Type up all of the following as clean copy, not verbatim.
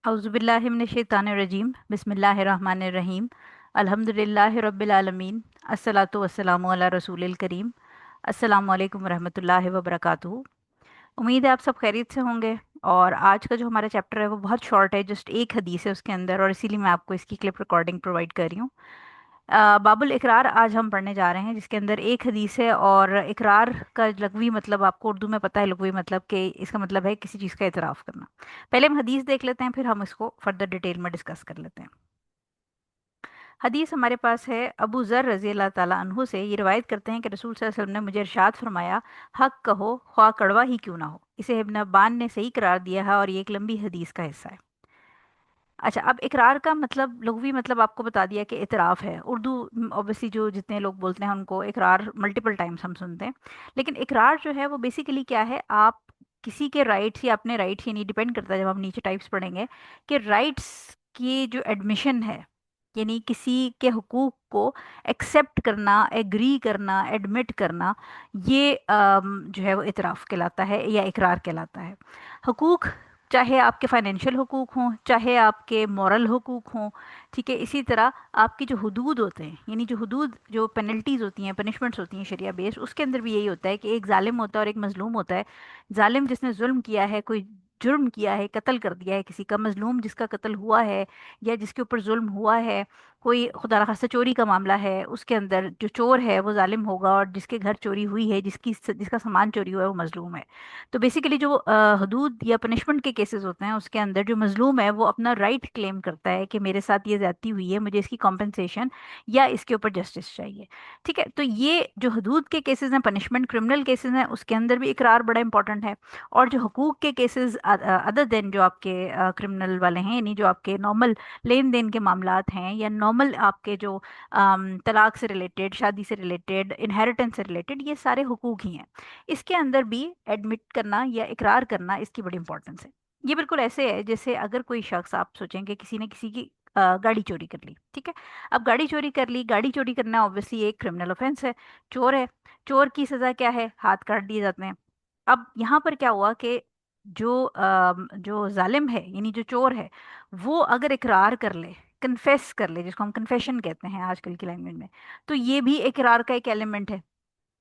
औज़ुबिल्लाहि मिनश्शैतानिर्रजीम बिस्मिल्लाहिर्रहमानिर्रहीम अल्हम्दुलिल्लाहि रब्बिल आलमीन अस्सलातु वस्सलामु अला रसूलिल करीम अस्सलामु अलैकुम वरहमतुल्लाहि वबरकातुहू। उम्मीद है आप सब खैरियत से होंगे। और आज का जो हमारा चैप्टर है वो बहुत शॉर्ट है, जस्ट एक हदीस है उसके अंदर, और इसीलिए मैं आपको इसकी क्लिप रिकॉर्डिंग प्रोवाइड कर रही हूँ। बाबुल इकरार आज हम पढ़ने जा रहे हैं, जिसके अंदर एक हदीस है। और इकरार का लघवी मतलब आपको उर्दू में पता है, लघवी मतलब कि इसका मतलब है किसी चीज़ का इतराफ़ करना। पहले हम हदीस देख लेते हैं, फिर हम इसको फर्दर डिटेल में डिस्कस कर लेते हैं। हदीस हमारे पास है, अबू ज़र रज़ी अल्लाह ताला अन्हु से ये रिवायत करते हैं कि रसूल सल्लल्लाहु अलैहि वसल्लम ने मुझे इरशाद फरमाया, हक कहो ख्वाह कड़वा ही क्यों ना हो। इसे इब्न अब्बान ने सही करार दिया है और ये एक लंबी हदीस का हिस्सा है। अच्छा, अब इकरार का मतलब लघवी मतलब आपको बता दिया कि इतराफ़ है। उर्दू ऑब्वियसली जो जितने लोग बोलते हैं उनको इकरार मल्टीपल टाइम्स हम सुनते हैं। लेकिन इकरार जो है वो बेसिकली क्या है, आप किसी के राइट्स या अपने राइट्स, यानी डिपेंड करता है, जब हम नीचे टाइप्स पढ़ेंगे कि राइट्स की जो एडमिशन है, यानी किसी के हुकूक को एक्सेप्ट करना, एग्री करना, एडमिट करना, ये जो है वो इतराफ़ कहलाता है या इकरार कहलाता है। हुकूक, चाहे आपके फाइनेंशियल हुकूक हों, चाहे आपके मॉरल हुकूक हों, ठीक है। इसी तरह आपकी जो हुदूद होते हैं, यानी जो हुदूद, जो पेनल्टीज़ होती हैं, पनिशमेंट्स होती हैं शरिया बेस्ड, उसके अंदर भी यही होता है कि एक जालिम होता है और एक मजलूम होता है। जालिम जिसने जुल्म किया है, कोई जुर्म किया है, कत्ल कर दिया है किसी का, मजलूम जिसका कत्ल हुआ है या जिसके ऊपर जुल्म हुआ है। कोई खुदा न खास्ता चोरी का मामला है, उसके अंदर जो चोर है वो जालिम होगा, और जिसके घर चोरी हुई है, जिसका सामान चोरी हुआ है, वो मजलूम है। तो बेसिकली जो हदूद या पनिशमेंट के केसेस होते हैं, उसके अंदर जो मजलूम है वो अपना राइट क्लेम करता है कि मेरे साथ ये ज्यादती हुई है, मुझे इसकी कॉम्पेंसेशन या इसके ऊपर जस्टिस चाहिए। ठीक है, तो ये जो हदूद के केसेस हैं, पनिशमेंट क्रिमिनल केसेस हैं, उसके अंदर भी इकरार बड़ा इंपॉर्टेंट है। और जो हकूक के केसेस अदर देन जो आपके क्रिमिनल वाले हैं, यानी जो आपके नॉर्मल लेन देन के मामलात हैं, या नॉर्मल आपके जो तलाक से रिलेटेड, शादी से रिलेटेड, इनहेरिटेंस से रिलेटेड, ये सारे हुकूक ही हैं। इसके अंदर भी एडमिट करना या इकरार करना, इसकी बड़ी इंपॉर्टेंस है। ये बिल्कुल ऐसे है जैसे अगर कोई शख्स, आप सोचेंगे किसी ने किसी की गाड़ी चोरी कर ली, ठीक है। अब गाड़ी चोरी कर ली, गाड़ी चोरी करना ऑब्वियसली एक क्रिमिनल ऑफेंस है। चोर है, चोर की सजा क्या है, हाथ काट दिए जाते हैं। अब यहाँ पर क्या हुआ कि जो जालिम है, यानी जो चोर है, वो अगर इकरार कर ले, कन्फेस कर ले, जिसको हम कन्फेशन कहते हैं आजकल की लैंग्वेज में, तो ये भी इकरार का एक एलिमेंट है।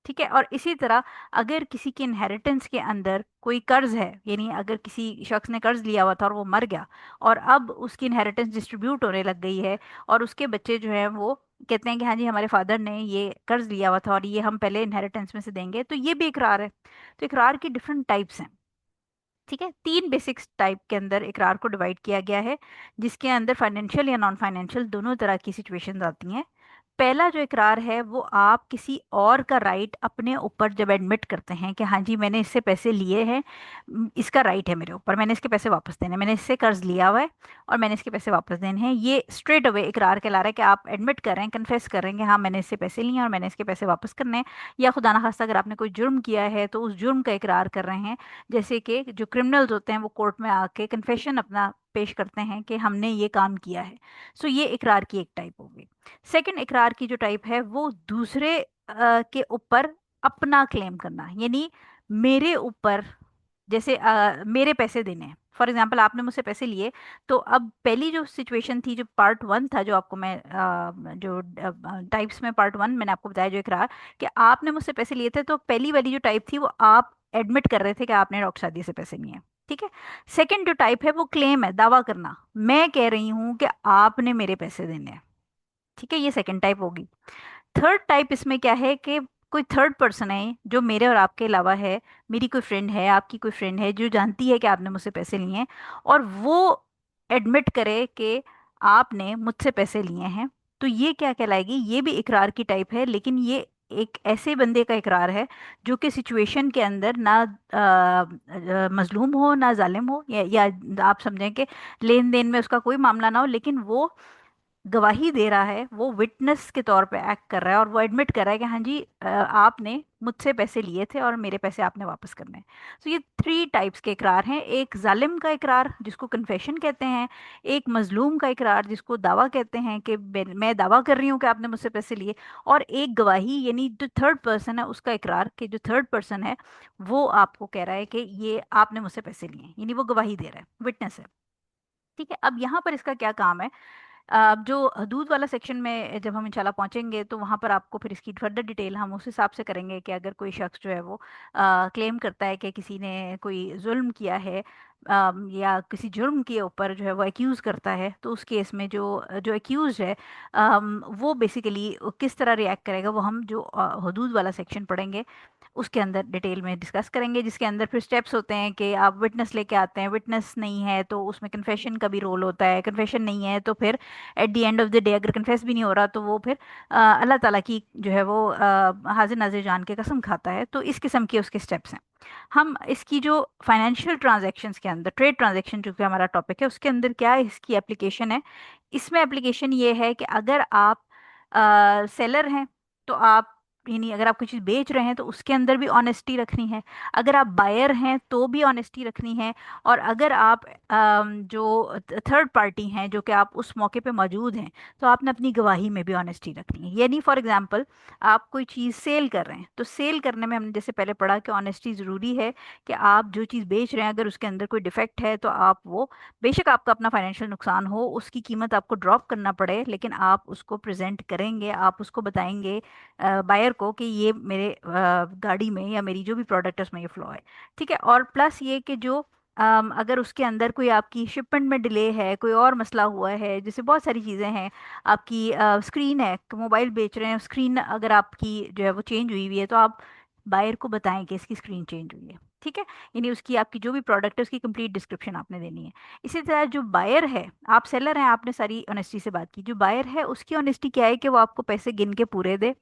ठीक है। और इसी तरह अगर किसी की इनहेरिटेंस के अंदर कोई कर्ज है, यानी अगर किसी शख्स ने कर्ज लिया हुआ था और वो मर गया, और अब उसकी इनहेरिटेंस डिस्ट्रीब्यूट होने लग गई है, और उसके बच्चे जो हैं वो कहते हैं कि हाँ जी, हमारे फादर ने ये कर्ज लिया हुआ था और ये हम पहले इनहेरिटेंस में से देंगे, तो ये भी इकरार है। तो इकरार की डिफरेंट टाइप्स हैं। ठीक है, तीन बेसिक टाइप के अंदर इकरार को डिवाइड किया गया है, जिसके अंदर फाइनेंशियल या नॉन फाइनेंशियल दोनों तरह की सिचुएशंस आती हैं। पहला जो इकरार है वो आप किसी और का राइट अपने ऊपर जब एडमिट करते हैं कि हाँ जी, मैंने इससे पैसे लिए हैं, इसका राइट है मेरे ऊपर, मैंने इसके पैसे वापस देने हैं, मैंने इससे कर्ज लिया हुआ है और मैंने इसके पैसे वापस देने हैं, ये स्ट्रेट अवे इकरार कहला रहा है कि आप एडमिट कर रहे हैं, कन्फेस कर रहे हैं कि हाँ, मैंने इससे पैसे लिए हैं और मैंने इसके पैसे वापस करने हैं। या खुदा ना खास्ता अगर आपने कोई जुर्म किया है तो उस जुर्म का इकरार कर रहे हैं। जैसे कि जो क्रिमिनल्स होते हैं वो कोर्ट में आके कन्फेशन अपना पेश करते हैं कि हमने ये काम किया है। सो ये इकरार की एक टाइप होगी। सेकंड इकरार की जो टाइप है वो दूसरे के ऊपर अपना क्लेम करना, यानी मेरे ऊपर, जैसे मेरे पैसे देने हैं। फॉर एग्जाम्पल आपने मुझसे पैसे लिए, तो अब पहली जो सिचुएशन थी, जो पार्ट वन था, जो आपको मैं जो टाइप्स में पार्ट वन मैंने आपको बताया, जो इकरार, कि आपने मुझसे पैसे लिए थे, तो पहली वाली जो टाइप थी वो आप एडमिट कर रहे थे कि आपने डॉक्टर शादी से पैसे लिए हैं। ठीक है। सेकंड जो टाइप है वो क्लेम है, दावा करना, मैं कह रही हूँ कि आपने मेरे पैसे देने हैं। ठीक है, ये सेकंड टाइप होगी। थर्ड टाइप इसमें क्या है कि कोई थर्ड पर्सन है जो मेरे और आपके अलावा है, मेरी कोई फ्रेंड है, आपकी कोई फ्रेंड है, जो जानती है कि आपने मुझसे पैसे लिए हैं, और वो एडमिट करे कि आपने मुझसे पैसे लिए हैं। तो ये क्या कहलाएगी, ये भी इकरार की टाइप है, लेकिन ये एक ऐसे बंदे का इकरार है जो कि सिचुएशन के अंदर ना मजलूम हो ना जालिम हो, या आप समझें कि लेन देन में उसका कोई मामला ना हो, लेकिन वो गवाही दे रहा है, वो विटनेस के तौर पे एक्ट कर रहा है, और वो एडमिट कर रहा है कि हाँ जी, आपने मुझसे पैसे लिए थे और मेरे पैसे आपने वापस करने हैं। तो ये थ्री टाइप्स के इकरार हैं, एक जालिम का इकरार जिसको कन्फेशन कहते हैं, एक मजलूम का इकरार जिसको दावा कहते हैं कि मैं दावा कर रही हूँ कि आपने मुझसे पैसे लिए, और एक गवाही, यानी जो थर्ड पर्सन है उसका इकरार, कि जो थर्ड पर्सन है वो आपको कह रहा है कि ये आपने मुझसे पैसे लिए हैं, यानी वो गवाही दे रहा है, विटनेस है। ठीक है, अब यहाँ पर इसका क्या काम है। अब जो हदूद वाला सेक्शन में जब हम इंशाल्लाह पहुंचेंगे तो वहां पर आपको फिर इसकी फर्दर डिटेल हम उस हिसाब से करेंगे कि अगर कोई शख्स जो है वो क्लेम करता है कि किसी ने कोई जुल्म किया है, या किसी जुर्म के ऊपर जो है वो एक्यूज़ करता है, तो उस केस में जो जो एक्यूज है, वो बेसिकली किस तरह रिएक्ट करेगा, वो हम जो हदूद वाला सेक्शन पढ़ेंगे उसके अंदर डिटेल में डिस्कस करेंगे, जिसके अंदर फिर स्टेप्स होते हैं कि आप विटनेस लेके आते हैं, विटनेस नहीं है तो उसमें कन्फेशन का भी रोल होता है, कन्फेशन नहीं है तो फिर at the end of the day अगर कन्फेस भी नहीं हो रहा तो वो फिर अल्लाह ताला की जो है वो हाजिर नाजिर जान के कसम खाता है। तो इस किस्म के उसके स्टेप्स हैं। हम इसकी जो फाइनेंशियल ट्रांजैक्शंस के अंदर, ट्रेड ट्रांजैक्शन जो कि हमारा टॉपिक है, उसके अंदर क्या इसकी एप्लीकेशन है। इसमें एप्लीकेशन ये है कि अगर आप सेलर हैं तो आप, यानी अगर आप कोई चीज़ बेच रहे हैं तो उसके अंदर भी ऑनेस्टी रखनी है। अगर आप बायर हैं तो भी ऑनेस्टी रखनी है। और अगर आप जो थर्ड पार्टी हैं, जो कि आप उस मौके पे मौजूद हैं, तो आपने अपनी गवाही में भी ऑनेस्टी रखनी है। यानी फॉर एग्जांपल आप कोई चीज़ सेल कर रहे हैं तो सेल करने में हमने जैसे पहले पढ़ा कि ऑनेस्टी ज़रूरी है, कि आप जो चीज़ बेच रहे हैं अगर उसके अंदर कोई डिफेक्ट है तो आप वो, बेशक आपका अपना फाइनेंशियल नुकसान हो, उसकी कीमत आपको ड्रॉप करना पड़े, लेकिन आप उसको प्रेजेंट करेंगे, आप उसको बताएंगे बायर को कि ये मेरे गाड़ी में या मेरी जो भी प्रोडक्ट है उसमें ये फ्लॉ है। ठीक है, और प्लस ये कि जो अगर उसके अंदर कोई आपकी शिपमेंट में डिले है, कोई और मसला हुआ है, जैसे बहुत सारी चीज़ें हैं, आपकी स्क्रीन है, मोबाइल बेच रहे हैं, स्क्रीन अगर आपकी जो है वो चेंज हुई हुई है तो आप बायर को बताएं कि इसकी स्क्रीन चेंज हुई है। ठीक है, यानी उसकी आपकी जो भी प्रोडक्ट है उसकी कंप्लीट डिस्क्रिप्शन आपने देनी है। इसी तरह जो बायर है, आप सेलर हैं, आपने सारी ऑनेस्टी से बात की, जो बायर है उसकी ऑनेस्टी क्या है कि वो आपको पैसे गिन के पूरे दे,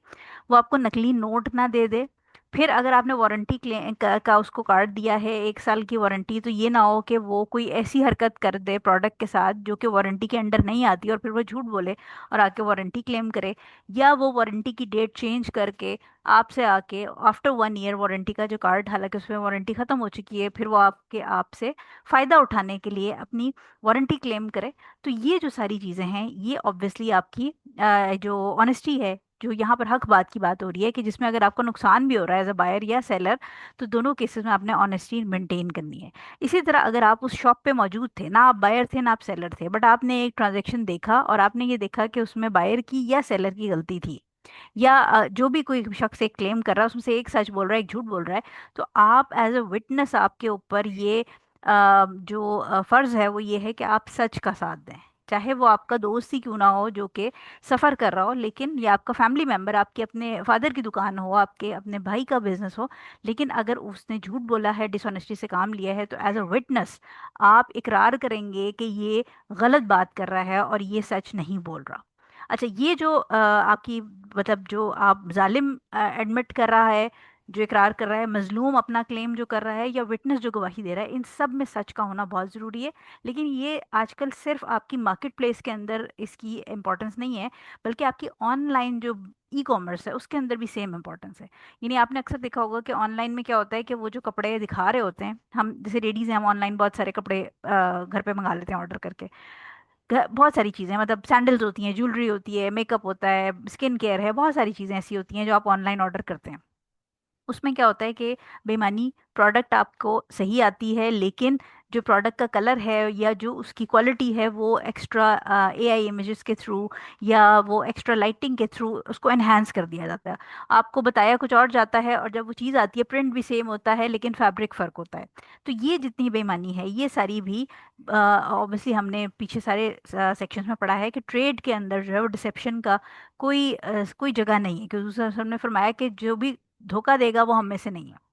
वो आपको नकली नोट ना दे दे। फिर अगर आपने वारंटी क्लेम का उसको कार्ड दिया है 1 साल की वारंटी, तो ये ना हो कि वो कोई ऐसी हरकत कर दे प्रोडक्ट के साथ जो कि वारंटी के अंडर नहीं आती और फिर वो झूठ बोले और आके वारंटी क्लेम करे, या वो वारंटी की डेट चेंज करके आपसे आके आफ्टर 1 ईयर वारंटी का जो कार्ड, हालांकि उसमें वारंटी ख़त्म हो चुकी है, फिर वो आपके आपसे फ़ायदा उठाने के लिए अपनी वारंटी क्लेम करे। तो ये जो सारी चीज़ें हैं ये ऑब्वियसली आपकी जो ऑनेस्टी है, जो यहाँ पर हक बात की बात हो रही है कि जिसमें अगर आपको नुकसान भी हो रहा है एज अ बायर या सेलर, तो दोनों केसेस में आपने ऑनेस्टी मेंटेन करनी है। इसी तरह अगर आप उस शॉप पे मौजूद थे, ना आप बायर थे ना आप सेलर थे, बट आपने एक ट्रांजैक्शन देखा और आपने ये देखा कि उसमें बायर की या सेलर की गलती थी, या जो भी कोई शख्स एक क्लेम कर रहा है उसमें से एक सच बोल रहा है एक झूठ बोल रहा है, तो आप एज अ विटनेस आपके ऊपर ये जो फर्ज है वो ये है कि आप सच का साथ दें। चाहे वो आपका दोस्त ही क्यों ना हो जो कि सफ़र कर रहा हो, लेकिन ये आपका फैमिली मेम्बर, आपके अपने फादर की दुकान हो, आपके अपने भाई का बिजनेस हो, लेकिन अगर उसने झूठ बोला है, डिसऑनेस्टी से काम लिया है, तो एज अ विटनेस आप इकरार करेंगे कि ये गलत बात कर रहा है और ये सच नहीं बोल रहा। अच्छा, ये जो आपकी, मतलब जो आप जालिम एडमिट कर रहा है, जो इकरार कर रहा है, मजलूम अपना क्लेम जो कर रहा है, या विटनेस जो गवाही दे रहा है, इन सब में सच का होना बहुत ज़रूरी है। लेकिन ये आजकल सिर्फ आपकी मार्केट प्लेस के अंदर इसकी इम्पोर्टेंस नहीं है, बल्कि आपकी ऑनलाइन जो ई कॉमर्स है उसके अंदर भी सेम इम्पोर्टेंस है। यानी आपने अक्सर देखा होगा कि ऑनलाइन में क्या होता है कि वो जो कपड़े दिखा रहे होते हैं, हम जैसे लेडीज़ हैं, हम ऑनलाइन बहुत सारे कपड़े घर पे मंगा लेते हैं ऑर्डर करके। बहुत सारी चीज़ें, मतलब सैंडल्स होती हैं, ज्वेलरी होती है, मेकअप होता है, स्किन केयर है, बहुत सारी चीज़ें ऐसी होती हैं जो आप ऑनलाइन ऑर्डर करते हैं। उसमें क्या होता है कि बेईमानी प्रोडक्ट आपको सही आती है, लेकिन जो प्रोडक्ट का कलर है या जो उसकी क्वालिटी है वो एक्स्ट्रा एआई इमेजेस के थ्रू या वो एक्स्ट्रा लाइटिंग के थ्रू उसको एनहांस कर दिया जाता है। आपको बताया कुछ और जाता है और जब वो चीज़ आती है प्रिंट भी सेम होता है लेकिन फैब्रिक फ़र्क होता है। तो ये जितनी बेईमानी है ये सारी भी ऑब्वियसली हमने पीछे सारे सेक्शंस में पढ़ा है कि ट्रेड के अंदर जो है वो डिसेप्शन का कोई जगह नहीं है, क्योंकि हमने फरमाया कि जो भी धोखा देगा वो हम में से नहीं है।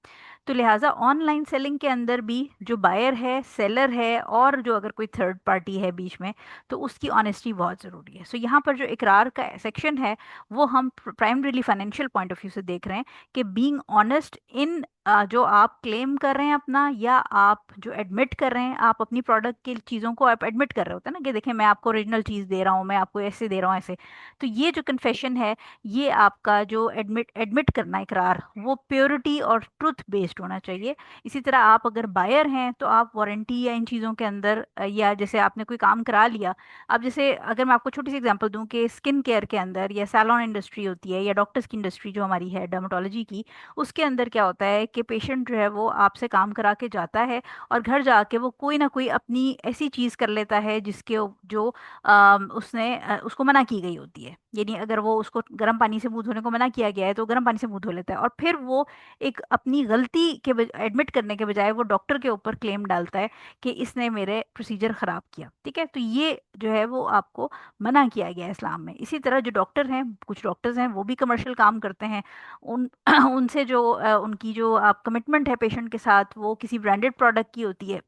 तो लिहाजा ऑनलाइन सेलिंग के अंदर भी जो बायर है, सेलर है, और जो अगर कोई थर्ड पार्टी है बीच में, तो उसकी ऑनेस्टी बहुत ज़रूरी है। सो यहाँ पर जो इकरार का सेक्शन है वो हम primarily financial point of view से देख रहे हैं कि बीइंग ऑनेस्ट इन जो आप क्लेम कर रहे हैं अपना, या आप जो एडमिट कर रहे हैं, आप अपनी प्रोडक्ट की चीज़ों को आप एडमिट कर रहे होते हैं ना कि देखें मैं आपको ओरिजिनल चीज़ दे रहा हूँ, मैं आपको ऐसे दे रहा हूँ ऐसे। तो ये जो कन्फेशन है, ये आपका जो एडमिट एडमिट करना इकरार, वो प्योरिटी और ट्रुथ बेस्ड होना चाहिए। इसी तरह आप अगर बायर हैं तो आप वारंटी या इन चीज़ों के अंदर या जैसे आपने कोई काम करा लिया, अब जैसे अगर मैं आपको छोटी सी एग्जांपल दूं कि स्किन केयर के अंदर या सैलून इंडस्ट्री होती है या डॉक्टर्स की इंडस्ट्री जो हमारी है डर्मेटोलॉजी की, उसके अंदर क्या होता है कि पेशेंट जो है वो आपसे काम करा के जाता है और घर जाके वो कोई ना कोई अपनी ऐसी चीज़ कर लेता है जिसके जो उसको मना की गई होती है। यानी अगर वो उसको गर्म पानी से मुंह धोने को मना किया गया है तो गर्म पानी से मुंह धो लेता है, और फिर वो एक अपनी गलती के एडमिट करने के बजाय वो डॉक्टर के ऊपर क्लेम डालता है कि इसने मेरे प्रोसीजर ख़राब किया। ठीक है, तो ये जो है वो आपको मना किया गया है इस्लाम में। इसी तरह जो डॉक्टर हैं, कुछ डॉक्टर्स हैं वो भी कमर्शियल काम करते हैं। उन उनसे जो उनकी जो आप कमिटमेंट है पेशेंट के साथ वो किसी ब्रांडेड प्रोडक्ट की होती है,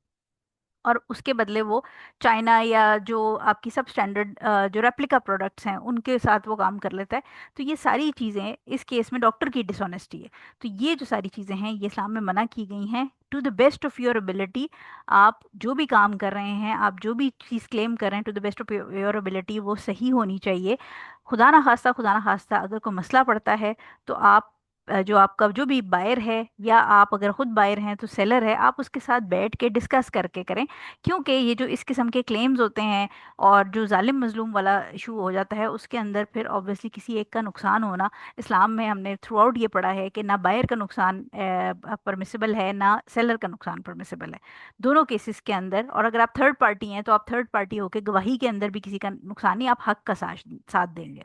और उसके बदले वो चाइना या जो आपकी सब स्टैंडर्ड जो रेप्लिका प्रोडक्ट्स हैं उनके साथ वो काम कर लेता है। तो ये सारी चीज़ें इस केस में डॉक्टर की डिसऑनेस्टी है। तो ये जो सारी चीज़ें हैं ये इस्लाम में मना की गई हैं। To the best of your ability, आप जो भी काम कर रहे हैं, आप जो भी चीज़ क्लेम कर रहे हैं, to the best of your ability वो सही होनी चाहिए। खुदा ना खास्ता अगर कोई मसला पड़ता है तो आप जो आपका जो भी बायर है, या आप अगर खुद बायर हैं तो सेलर है, आप उसके साथ बैठ के डिस्कस करके करें। क्योंकि ये जो इस किस्म के क्लेम्स होते हैं और जो जालिम मजलूम वाला इशू हो जाता है उसके अंदर फिर ऑब्वियसली किसी एक का नुकसान होना, इस्लाम में हमने थ्रू आउट ये पढ़ा है कि ना बायर का नुकसान परमिसिबल है, ना सेलर का नुकसान परमिसिबल है दोनों केसेस के अंदर। और अगर आप थर्ड पार्टी हैं तो आप थर्ड पार्टी होकर गवाही के अंदर भी किसी का नुकसान नहीं, आप हक का साथ साथ देंगे।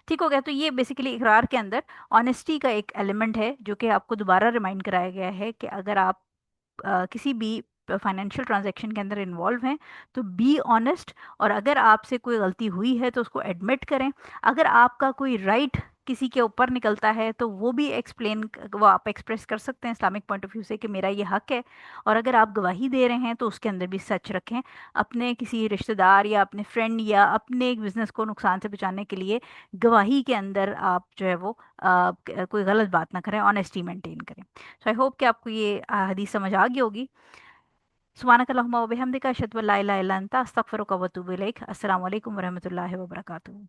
ठीक हो गया। तो ये बेसिकली इकरार के अंदर ऑनेस्टी का एक एलिमेंट है जो कि आपको दोबारा रिमाइंड कराया गया है कि अगर आप किसी भी फाइनेंशियल ट्रांजैक्शन के अंदर इन्वॉल्व हैं तो बी ऑनेस्ट, और अगर आपसे कोई गलती हुई है तो उसको एडमिट करें। अगर आपका कोई राइट किसी के ऊपर निकलता है तो वो भी वो आप एक्सप्रेस कर सकते हैं इस्लामिक पॉइंट ऑफ व्यू से कि मेरा ये हक है। और अगर आप गवाही दे रहे हैं तो उसके अंदर भी सच रखें। अपने किसी रिश्तेदार या अपने फ्रेंड या अपने एक बिजनेस को नुकसान से बचाने के लिए गवाही के अंदर आप जो है वो कोई गलत बात ना करें, ऑनेस्टी मेंटेन करें। सो आई होप कि आपको ये हदीस समझ आ गई होगी। सुब्हानक अल्लाहुम्मा व बिहम्दिका अशहदु अल्ला इलाहा इल्ला अंता अस्तगफिरुका व अतूबु इलैक। अस्सलामु अलैकुम व रहमतुल्लाहि व बरकातुहू।